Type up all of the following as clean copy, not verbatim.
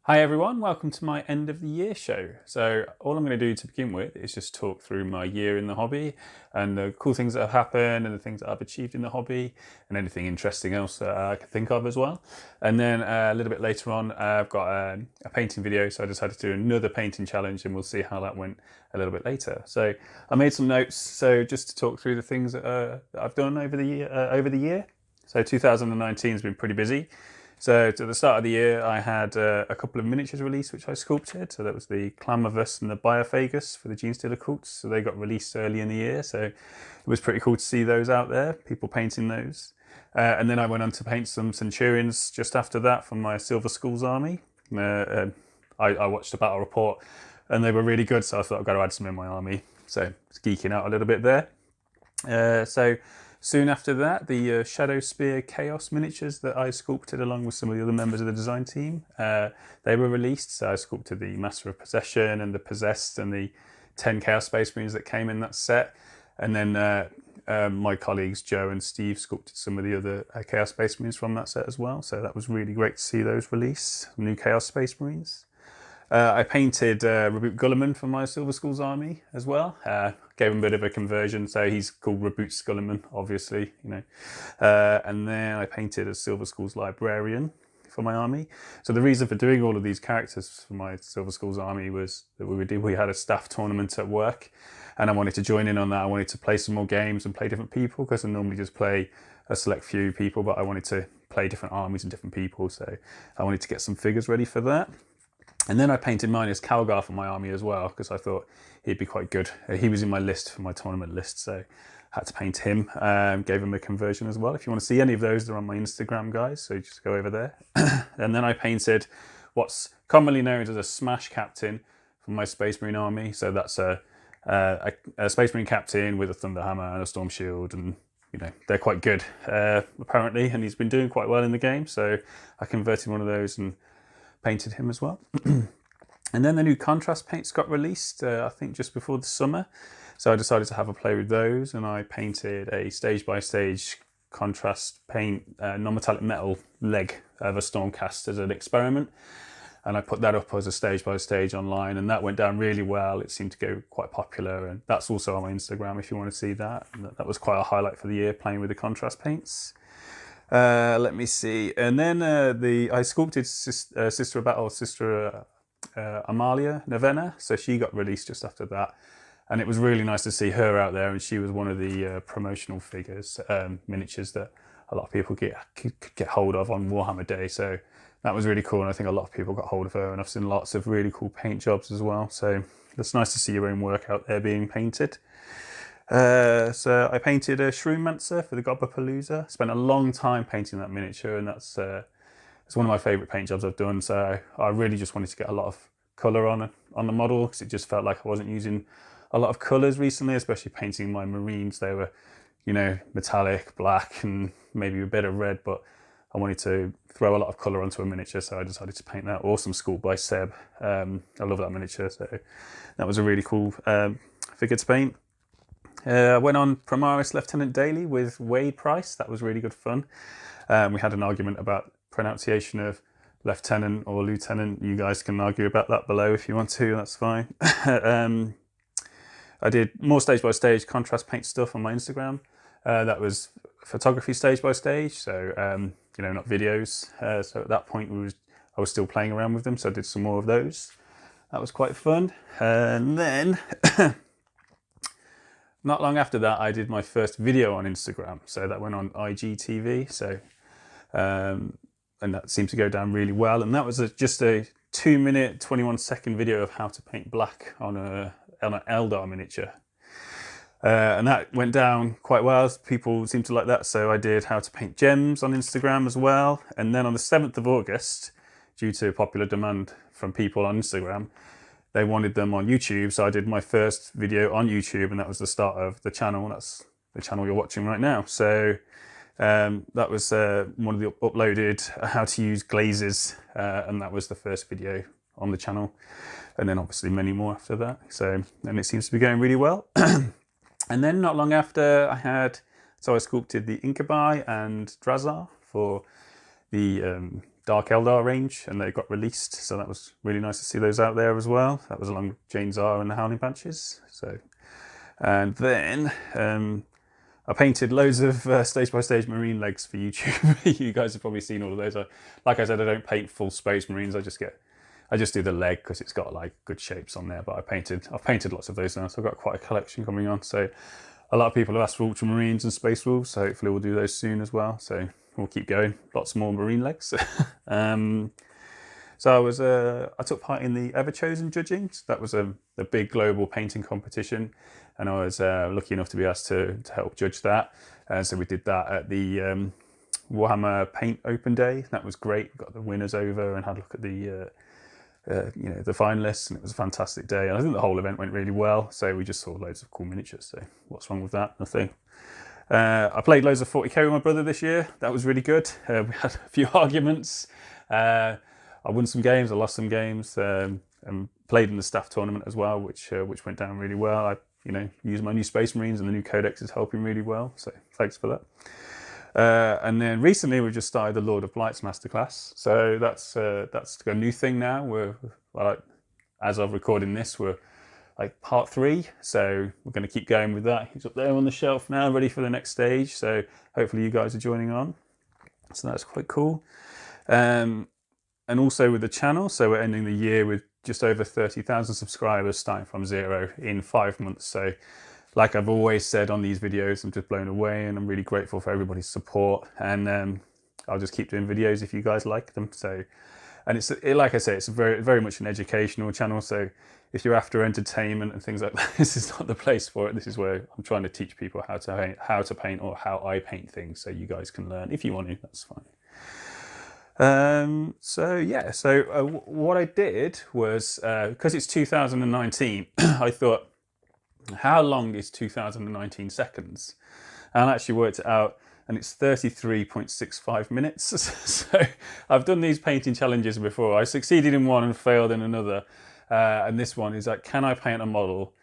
Hi everyone, welcome to my end of the year show. So all I'm going to do to begin with is just talk through my year in the hobby and the cool things that have happened and the things that I've achieved in the hobby and anything interesting else that I can think of as well. And then a little bit later on I've got a painting video, so I decided to do another painting challenge and we'll see how that went a little bit later. So I made some notes, so just to talk through the things that I've done over the year. So 2019 has been pretty busy. So to the start of the year, I had a couple of miniatures released, which I sculpted. So that was the Clamavus and the Biophagus for the Gene Stealer cults. So they got released early in the year. So it was pretty cool to see those out there, people painting those. And then I went on to paint some Centurions just after that from my Silver Skulls army. I watched a battle report and they were really good, so I thought I've got to add some in my army. So it's geeking out a little bit there. So soon after that, the Shadow Spear Chaos miniatures that I sculpted along with some of the other members of the design team, they were released. So I sculpted the Master of Possession and the Possessed and the 10 Chaos Space Marines that came in that set. And then my colleagues Joe and Steve sculpted some of the other Chaos Space Marines from that set as well. So that was really great to see those release, new Chaos Space Marines. I painted Reboot Gulliman for my Silver Skulls army as well. Gave him a bit of a conversion, so he's called Reboot Skulliman, obviously, you know. And then I painted a Silver Skulls Librarian for my army. So the reason for doing all of these characters for my Silver Skulls army was that we had a staff tournament at work, and I wanted to join in on that. I wanted to play some more games and play different people, because I normally just play a select few people, but I wanted to play different armies and different people, so I wanted to get some figures ready for that. And then I painted Minus Calgar for my army as well, because I thought he'd be quite good. He was in my list for my tournament list, so I had to paint him. Gave him a conversion as well. If you want to see any of those, they're on my Instagram, guys, so just go over there. And then I painted what's commonly known as a Smash Captain for my Space Marine army. So that's a Space Marine Captain with a Thunder Hammer and a Storm Shield, and you know, they're quite good, apparently, and he's been doing quite well in the game, so I converted one of those and painted him as well. And then the new contrast paints got released, I think just before the summer. So I decided to have a play with those, and I painted a stage by stage contrast paint non-metallic metal leg of a Stormcast as an experiment. And I put that up as a stage by stage online, and that went down really well. It seemed to go quite popular, and that's also on my Instagram if you want to see that. And that was quite a highlight for the year, playing with the contrast paints. Let me see. And then I sculpted Sister of Battle, Sister Amalia Novena. So she got released just after that. And it was really nice to see her out there. And she was one of the promotional figures, miniatures that a lot of people could get hold of on Warhammer Day. So that was really cool. And I think a lot of people got hold of her. And I've seen lots of really cool paint jobs as well. So it's nice to see your own work out there being painted. So I painted a Shroomancer for the Gobapalooza. Spent a long time painting that miniature, and it's one of my favourite paint jobs I've done. So I really just wanted to get a lot of colour on the model, because it just felt like I wasn't using a lot of colours recently, especially painting my Marines. They were, you know, metallic, black, and maybe a bit of red, but I wanted to throw a lot of colour onto a miniature, so I decided to paint that Awesome School by Seb. I love that miniature, so that was a really cool figure to paint. I went on Primaris Lieutenant Daily with Wade Price. That was really good fun. We had an argument about pronunciation of lieutenant or lieutenant. You guys can argue about that below if you want to, that's fine. I did more stage by stage contrast paint stuff on my Instagram. That was photography stage by stage, so you know, not videos. So at that point I was still playing around with them, so I did some more of those. That was quite fun. And then not long after that, I did my first video on Instagram. So that went on IGTV. So, and that seemed to go down really well. And that was just a 2-minute, 21-second video of how to paint black on an Eldar miniature. And that went down quite well. People seemed to like that. So I did how to paint gems on Instagram as well. And then on the 7th of August, due to popular demand from people on Instagram, they wanted them on YouTube, so I did my first video on YouTube, and that was the start of the channel. That's the channel you're watching right now. So that was one of the uploaded how to use glazes, and that was the first video on the channel. And then obviously many more after that. So, and it seems to be going really well. And then not long after I sculpted the Incubi and Drazar for the Dark Eldar range, and they got released, so that was really nice to see those out there as well. That was along with Jane's R and the Howling Banshees. So, and then I painted loads of stage by stage marine legs for YouTube. You guys have probably seen all of those. Like I said, I don't paint full space marines. I just do the leg because it's got like good shapes on there. But I've painted lots of those now, so I've got quite a collection coming on. So a lot of people have asked for ultramarines and space wolves, so hopefully we'll do those soon as well. So we'll keep going. Lots more marine legs. So I took part in the Ever Chosen judging. So that was a big global painting competition, and I was lucky enough to be asked to help judge that. So we did that at the Warhammer Paint Open Day. That was great. We got the winners over and had a look at the the finalists, and it was a fantastic day. And I think the whole event went really well. So we just saw loads of cool miniatures. So what's wrong with that? Nothing. I played loads of 40k with my brother this year. That was really good. We had a few arguments. I won some games, I lost some games, and played in the staff tournament as well, which went down really well. I used my new Space Marines, and the new Codex is helping really well. So thanks for that. And then recently we just started the Lord of Blights Masterclass. So that's a new thing now. As of recording this, we're like part 3. So we're going to keep going with that. He's up there on the shelf now, ready for the next stage. So hopefully you guys are joining on. So that's quite cool. And also with the channel, so we're ending the year with just over 30,000 subscribers, starting from 0 in 5 months. So like I've always said on these videos, I'm just blown away, and I'm really grateful for everybody's support. And I'll just keep doing videos if you guys like them. So, and like I say, it's very, very much an educational channel. So if you're after entertainment and things like that, this is not the place for it. This is where I'm trying to teach people how to paint or how I paint things, so you guys can learn. If you want to, that's fine. So what I did was, because it's 2019, I thought, how long is 2019 seconds? And I actually worked it out, and it's 33.65 minutes. So I've done these painting challenges before. I succeeded in one and failed in another. And this one is like, can I paint a model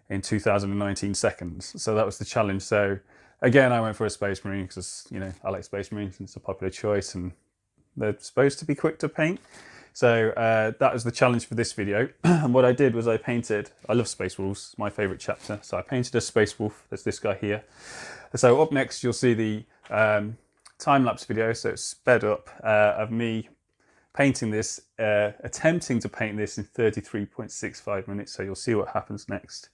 in 2019 seconds? So that was the challenge. So again, I went for a Space Marine because, I like Space Marines, and it's a popular choice, and they're supposed to be quick to paint. So that was the challenge for this video. And what I did was I love Space Wolves, my favourite chapter. So I painted a Space Wolf. There's this guy here. So up next, you'll see the time-lapse video. So it's sped up of me painting this, attempting to paint this in 33.65 minutes. So you'll see what happens next.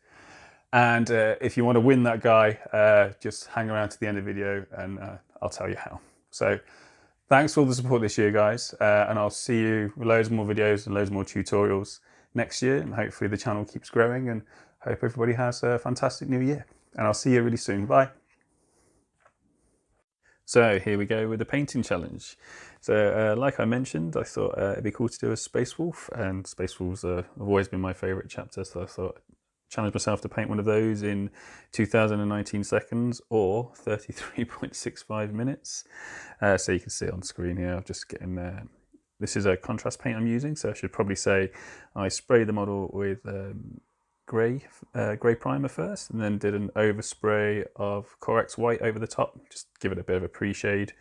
And if you want to win that guy, just hang around to the end of the video, and I'll tell you how. So thanks for all the support this year, guys, and I'll see you with loads more videos and loads more tutorials next year, and hopefully the channel keeps growing, and hope everybody has a fantastic new year, and I'll see you really soon. Bye. So here we go with the painting challenge. So like I mentioned, I thought it'd be cool to do a Space Wolf, and Space Wolves have always been my favourite chapter, so I thought challenge myself to paint one of those in 2019 seconds or 33.65 minutes. So you can see it on screen here. I'm just getting there. This is a contrast paint I'm using, so I should probably say I sprayed the model with grey primer first, and then did an overspray of Corex white over the top, just give it a bit of a pre-shade.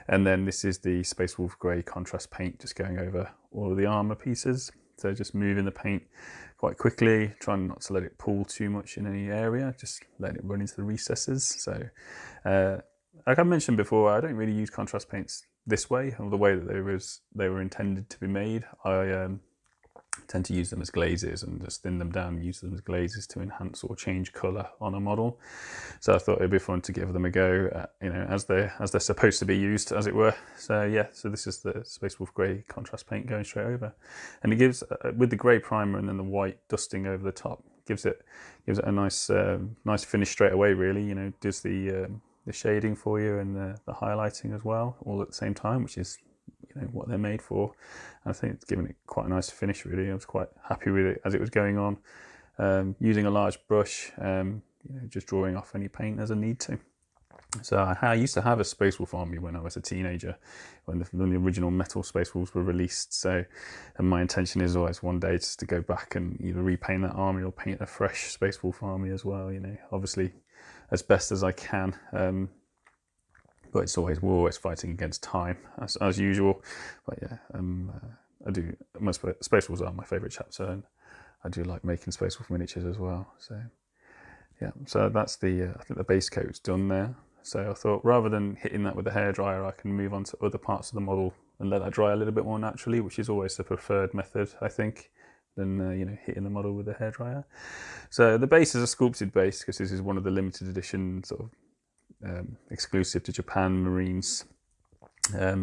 And then this is the Space Wolf grey contrast paint, just going over all of the armour pieces. So just moving the paint quite quickly, trying not to let it pool too much in any area, just letting it run into the recesses. So like I mentioned before, I don't really use contrast paints this way, or the way that they were intended to be made. I tend to use them as glazes and just thin them down and use them as glazes to enhance or change colour on a model. So I thought it'd be fun to give them a go, as they're supposed to be used, as it were. So yeah, so this is the Space Wolf grey contrast paint going straight over, and it gives with the grey primer and then the white dusting over the top, gives it a nice finish straight away. Really, does the shading for you and the highlighting as well, all at the same time, which is what they're made for. And I think it's given it quite a nice finish. Really, I was quite happy with it as it was going on. Using a large brush, just drawing off any paint as I need to. So I used to have a Space Wolf army when I was a teenager, when the original metal Space Wolves were released. So, and my intention is always one day just to go back and either repaint that army or paint a fresh Space Wolf army as well. Obviously as best as I can. but we're always fighting against time as usual. But yeah, I do. Space Wolves are my favourite chapter, and I do like making Space Wolf miniatures as well. So yeah, so that's I think the base coat's done there. So I thought rather than hitting that with the hairdryer, I can move on to other parts of the model and let that dry a little bit more naturally, which is always the preferred method, I think, than hitting the model with the hairdryer. So the base is a sculpted base because this is one of the limited edition sort of exclusive to Japan Marines.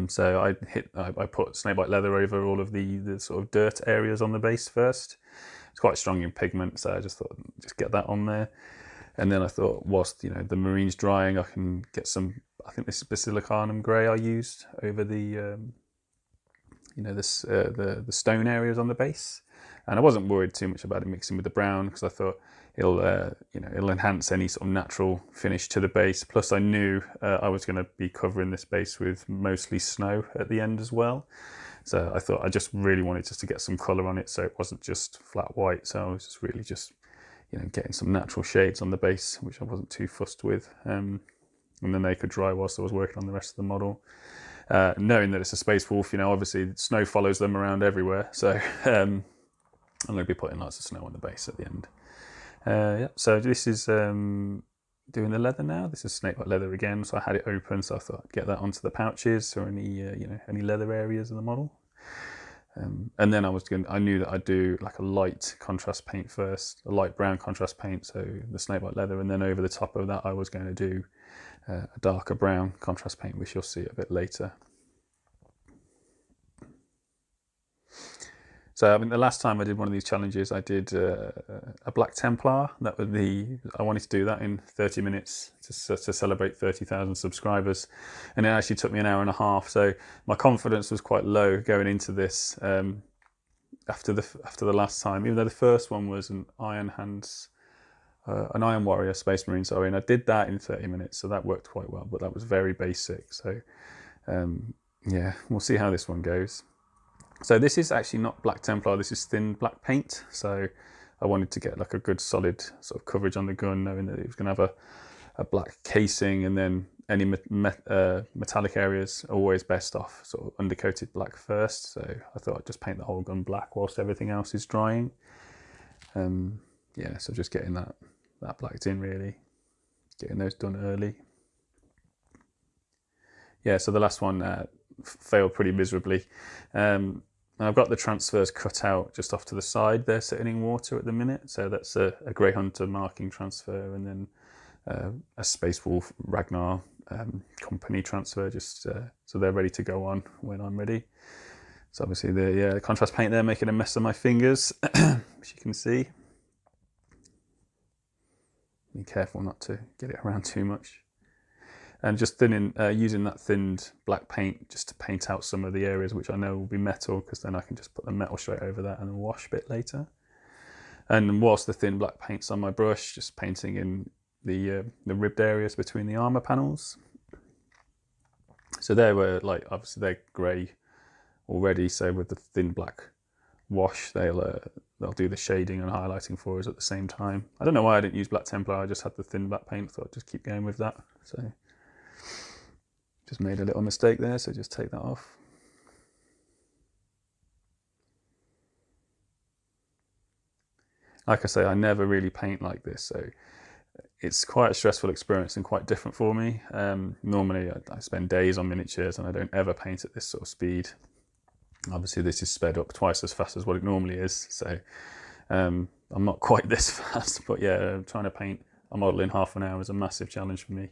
So I put snakebite leather over all of the sort of dirt areas on the base first. It's quite strong in pigment, so I just thought just get that on there. And then I thought, whilst the marine's drying, I can get some. I think this is basilicanum grey I used over the the stone areas on the base, and I wasn't worried too much about it mixing with the brown because I thought it'll enhance any sort of natural finish to the base. Plus, I knew I was going to be covering this base with mostly snow at the end as well. So I thought I just really wanted just to get some colour on it, so it wasn't just flat white. So I was just really getting some natural shades on the base, which I wasn't too fussed with. And then they could dry whilst I was working on the rest of the model. Knowing that it's a Space Wolf, obviously snow follows them around everywhere. So I'm going to be putting lots of snow on the base at the end. Yeah, so this is doing the leather now. This is snakebite leather again, so I had it open, so I thought I'd get that onto the pouches or any leather areas of the model. And then I knew that I'd do like a light contrast paint first, a light brown contrast paint, so the snakebite leather, and then over the top of that I was going to do a darker brown contrast paint, which you'll see a bit later. So the last time I did one of these challenges, I did a Black Templar. I wanted to do that in 30 minutes to celebrate 30,000 subscribers, and it actually took me an hour and a half. So my confidence was quite low going into this after the last time. Even though the first one was an Iron Warrior Space Marine, sorry, and I did that in 30 minutes, so that worked quite well. But that was very basic. So yeah, we'll see how this one goes. So this is actually not Black Templar, this is thin black paint. So I wanted to get like a good solid sort of coverage on the gun, knowing that it was going to have a black casing, and then any metallic areas are always best off sort of undercoated black first. So I thought I'd just paint the whole gun black whilst everything else is drying. Yeah, so just getting that blacked in really, getting those done early. Yeah, so the last one failed pretty miserably. I've got the transfers cut out just off to the side. They're sitting in water at the minute, so that's a Grey Hunter marking transfer, and then a Space Wolf Ragnar company transfer, just so they're ready to go on when I'm ready. So obviously the contrast paint there making a mess of my fingers, as you can see. Be careful not to get it around too much. And just using that thinned black paint just to paint out some of the areas which I know will be metal, because then I can just put the metal straight over that and then wash a bit later. And whilst the thin black paint's on my brush, just painting in the ribbed areas between the armour panels. So they were obviously they're grey already, so with the thin black wash they'll do the shading and highlighting for us at the same time. I don't know why I didn't use Black Templar, I just had the thin black paint, thought I'd just keep going with that. So just made a little mistake there, so just take that off. Like I say, I never really paint like this, so it's quite a stressful experience and quite different for me. Normally I spend days on miniatures and I don't ever paint at this sort of speed. Obviously this is sped up twice as fast as what it normally is, so I'm not quite this fast, but yeah, trying to paint a model in half an hour is a massive challenge for me.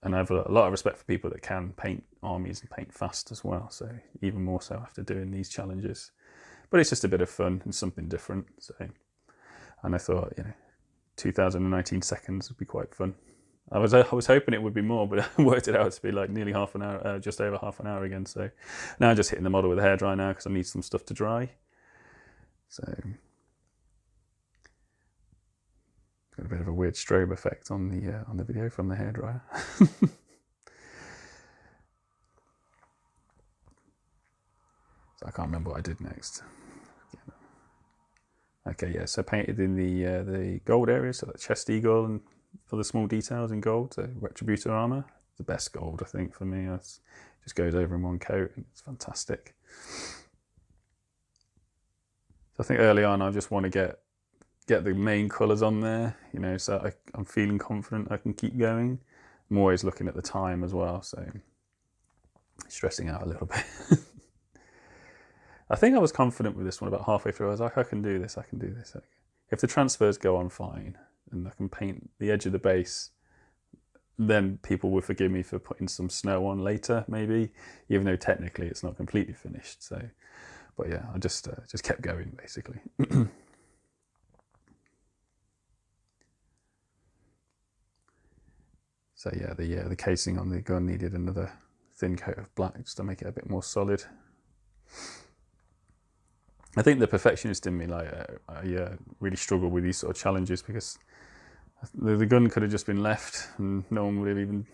And I have a lot of respect for people that can paint armies and paint fast as well, so even more so after doing these challenges. But it's just a bit of fun and something different. So, and I thought, 2019 seconds would be quite fun. I was hoping it would be more, but I worked it out to be like nearly half an hour, just over half an hour again. So now I'm just hitting the model with a hairdryer now because I need some stuff to dry. So got a bit of a weird strobe effect on the video from the hairdryer. So I can't remember what I did next. Okay, yeah, so painted in the gold area, so that chest eagle and for the small details in gold, so Retributor armor. the best gold, I think, for me. It just goes over in one coat and it's fantastic. So I think early on I just want to get the main colours on there, you know, so I'm feeling confident I can keep going. I'm always looking at the time as well, so stressing out a little bit. I think I was confident with this one about halfway through. I was like, I can do this, I can do this. If the transfers go on fine and I can paint the edge of the base, then people will forgive me for putting some snow on later, maybe, even though technically it's not completely finished. So, but yeah, I just kept going basically. So yeah, the casing on the gun needed another thin coat of black just to make it a bit more solid. I think the perfectionist in me, like, I really struggle with these sort of challenges because the gun could have just been left and no one would have even,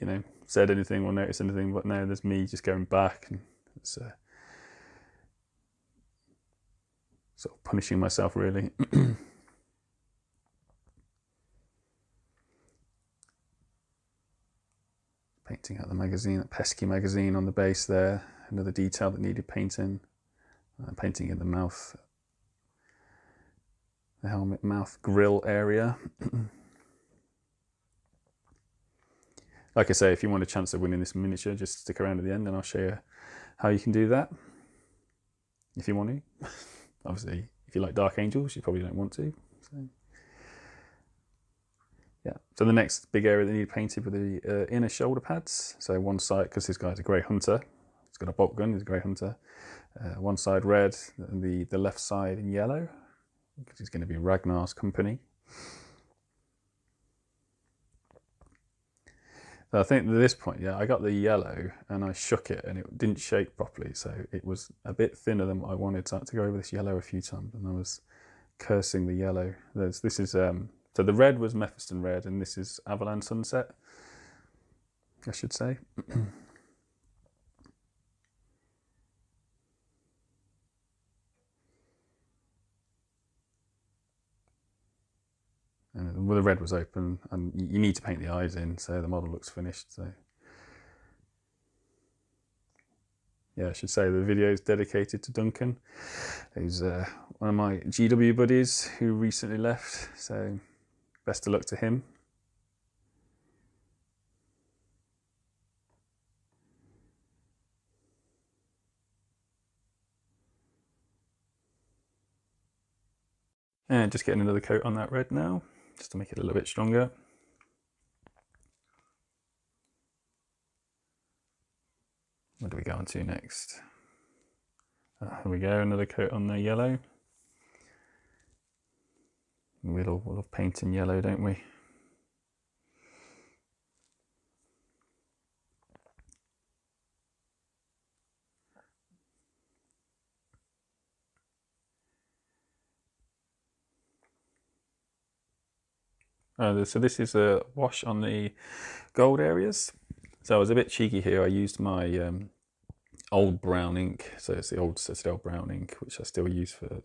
you know, said anything or noticed anything. But no, there's me just going back and it's sort of punishing myself, really. Painting out the magazine, that pesky magazine on the base there. Another detail that needed painting. Painting in the mouth, the helmet mouth grill area. Like I say, if you want a chance of winning this miniature, just stick around at the end and I'll show you how you can do that. If you want to. Obviously, if you like Dark Angels, you probably don't want to. So. Yeah, so the next big area that needed painted were the inner shoulder pads. So one side, because this guy's a grey hunter, he's got a bolt gun, he's a grey hunter. One side red and the left side in yellow, because he's going to be Ragnar's company. So I think at this point, yeah, I got the yellow and I shook it and it didn't shake properly. So it was a bit thinner than what I wanted. So I had to go over this yellow a few times and I was cursing the yellow. This is so the red was Mephiston Red and this is Avalon Sunset, I should say. And well, the red was open and you need to paint the eyes in so the model looks finished. So yeah, I should say the video is dedicated to Duncan, who's one of my GW buddies who recently left. So best of luck to him. And just getting another coat on that red now, just to make it a little bit stronger. What do we go on to next? Here we go, another coat on the yellow. We love painting yellow, don't we? So this is a wash on the gold areas. So I was a bit cheeky here. I used my old brown ink. So it's the old Citadel brown ink, which I still use for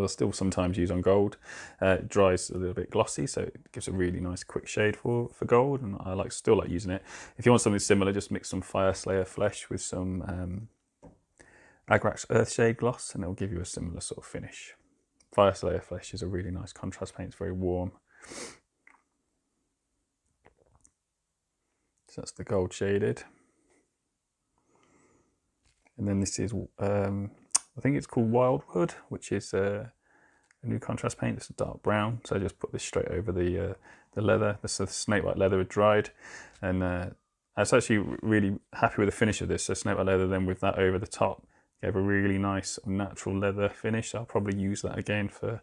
still sometimes use on gold. It dries a little bit glossy, so it gives a really nice quick shade for gold, and I still like using it. If you want something similar, just mix some Fireslayer Flesh with some Agrax Earthshade gloss, and it'll give you a similar sort of finish. Fireslayer Flesh is a really nice contrast paint. It's very warm. So that's the gold shaded. And then this is, I think it's called Wildwood, which is a new contrast paint. It's a dark brown. So I just put this straight over the leather. The snakebite leather had dried. And I was actually really happy with the finish of this. So snakebite leather, then with that over the top, gave a really nice natural leather finish. So I'll probably use that again for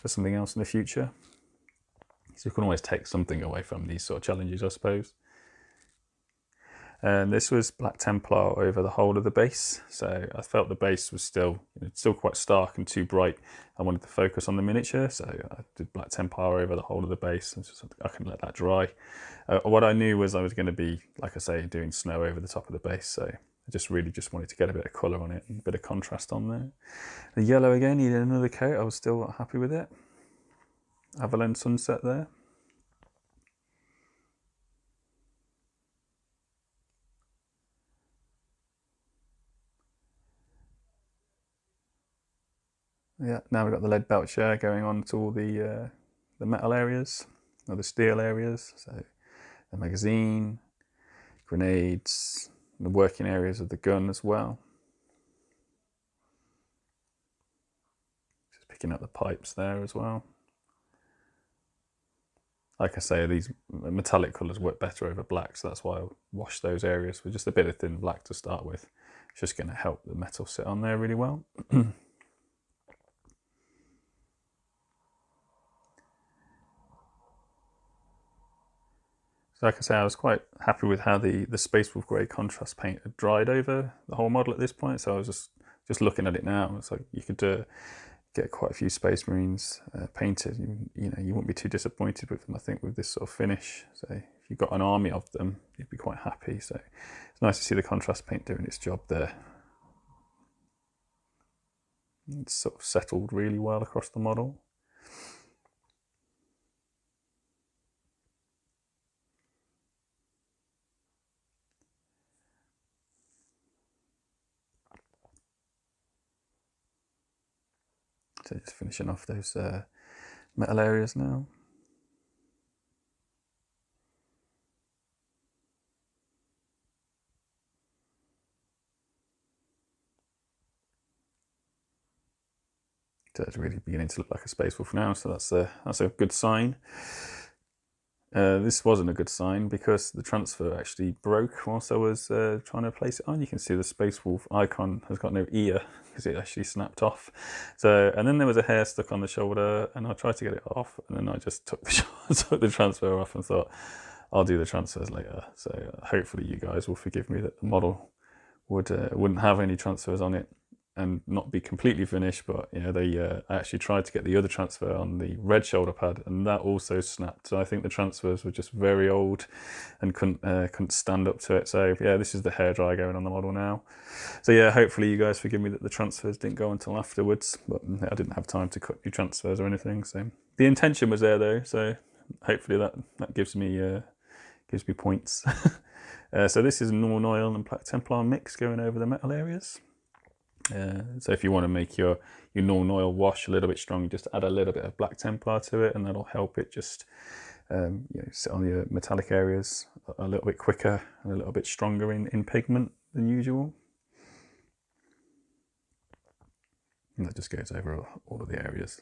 something else in the future. So you can always take something away from these sort of challenges, I suppose. And this was Black Templar over the whole of the base. So I felt the base was still quite stark and too bright. I wanted to focus on the miniature, so I did Black Templar over the whole of the base. I couldn't let that dry. What I knew was I was going to be, like I say, doing snow over the top of the base. So I just wanted to get a bit of colour on it and a bit of contrast on there. The yellow again needed another coat. I was still happy with it. Avalon Sunset there. Yeah, now we've got the lead belcher going on to all the metal areas, or the steel areas. So the magazine, grenades, the working areas of the gun as well. Just picking up the pipes there as well. Like I say, these metallic colours work better over black, so that's why I wash those areas with just a bit of thin black to start with. It's just going to help the metal sit on there really well. So like I say, I was quite happy with how the Space Wolf Grey contrast paint had dried over the whole model at this point. So I was just looking at it now. It's like you could get quite a few Space Marines painted. You know, you wouldn't be too disappointed with them, I think, with this sort of finish. So if you've got an army of them, you'd be quite happy. So it's nice to see the contrast paint doing its job there. It's sort of settled really well across the model. So just finishing off those metal areas now. So it's really beginning to look like a Space Wolf now, so that's a good sign. This wasn't a good sign because the transfer actually broke whilst I was trying to place it on. You can see the Space Wolf icon has got no ear because it actually snapped off. So, and then there was a hair stuck on the shoulder, and I tried to get it off, and then I just took the transfer off and thought, I'll do the transfers later. So hopefully you guys will forgive me that the model wouldn't have any transfers on it and not be completely finished, but you know, they actually tried to get the other transfer on the red shoulder pad, and that also snapped. So I think the transfers were just very old and couldn't stand up to it. So yeah, this is the hairdryer going on the model now. So yeah, hopefully you guys forgive me that the transfers didn't go until afterwards, but I didn't have time to cut new transfers or anything. So the intention was there though, so hopefully that gives me points. So this is Norn Oil and Black Templar mix going over the metal areas. So if you want to make your Norn Oil wash a little bit strong, just add a little bit of Black Templar to it, and that'll help it just you know, sit on your metallic areas a little bit quicker and a little bit stronger in pigment than usual. And that just goes over all of the areas.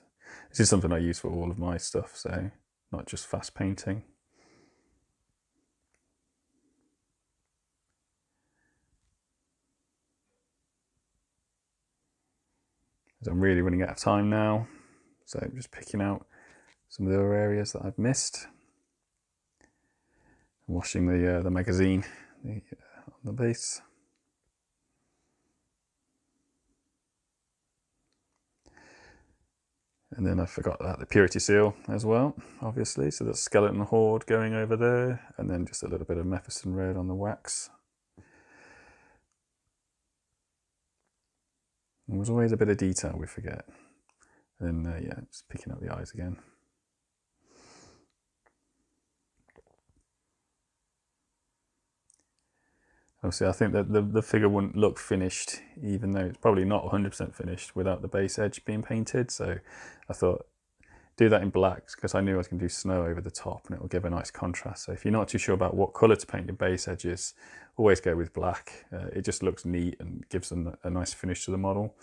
This is something I use for all of my stuff, so not just fast painting. I'm really running out of time now, so I'm just picking out some of the other areas that I've missed. I'm washing the magazine on the base. And then I forgot about the purity seal as well, obviously. So the skeleton horde going over there, and then just a little bit of Mephiston red on the wax. And there's always a bit of detail we forget. And then, yeah, just picking up the eyes again. Obviously, I think that the figure wouldn't look finished, even though it's probably not 100% finished without the base edge being painted. So I thought, do that in black, because I knew I was going to do snow over the top and it will give a nice contrast. So if you're not too sure about what colour to paint your base edges, always go with black. It just looks neat and gives them a nice finish to the model.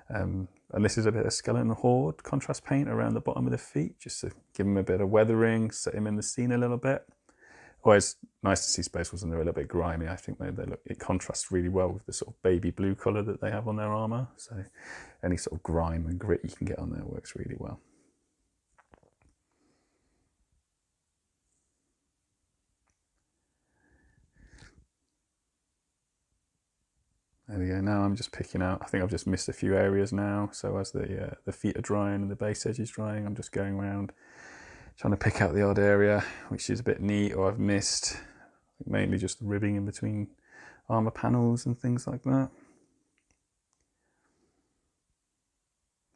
And this is a bit of skeleton horde contrast paint around the bottom of the feet, just to give them a bit of weathering, set him in the scene a little bit. Always nice to see Space Wolves, and they're a little bit grimy. I think it contrasts really well with the sort of baby blue colour that they have on their armour. So any sort of grime and grit you can get on there works really well. There we go. Now I'm just picking out, I think I've just missed a few areas now. So as the feet are drying and the base edge is drying, I'm just going around trying to pick out the odd area which is a bit neat or I've missed. Mainly just the ribbing in between armour panels and things like that.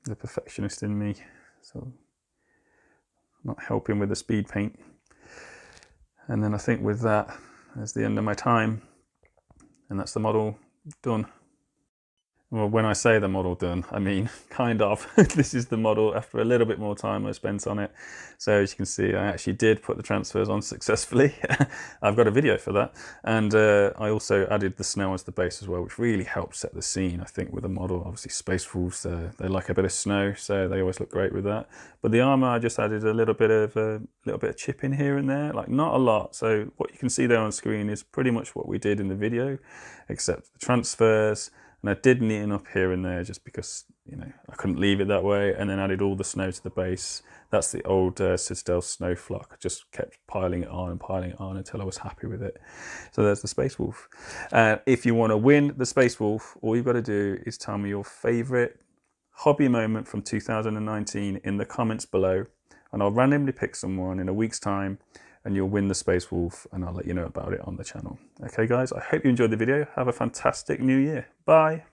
The perfectionist in me, so not helping with the speed paint. And then I think with that, that's the end of my time, and that's the model done. Well, when I say the model done, I mean kind of. This is the model after a little bit more time I spent on it. So as you can see, I actually did put the transfers on successfully. I've got a video for that. And I also added the snow as the base as well, which really helps set the scene, I think, with the model. Obviously, Space Wolves, they like a bit of snow, so they always look great with that. But the armor, I just added a little bit of chip in here and there, like not a lot. So what you can see there on screen is pretty much what we did in the video, except the transfers. And I did neaten up here and there just because, you know, I couldn't leave it that way, and then added all the snow to the base. That's the old Citadel snow flock. I just kept piling it on until I was happy with it. So there's the Space Wolf. If you want to win the Space Wolf, all you've got to do is tell me your favourite hobby moment from 2019 in the comments below, and I'll randomly pick someone in a week's time, and you'll win the Space Wolf, and I'll let you know about it on the channel. Okay guys, I hope you enjoyed the video. Have a fantastic new year. Bye.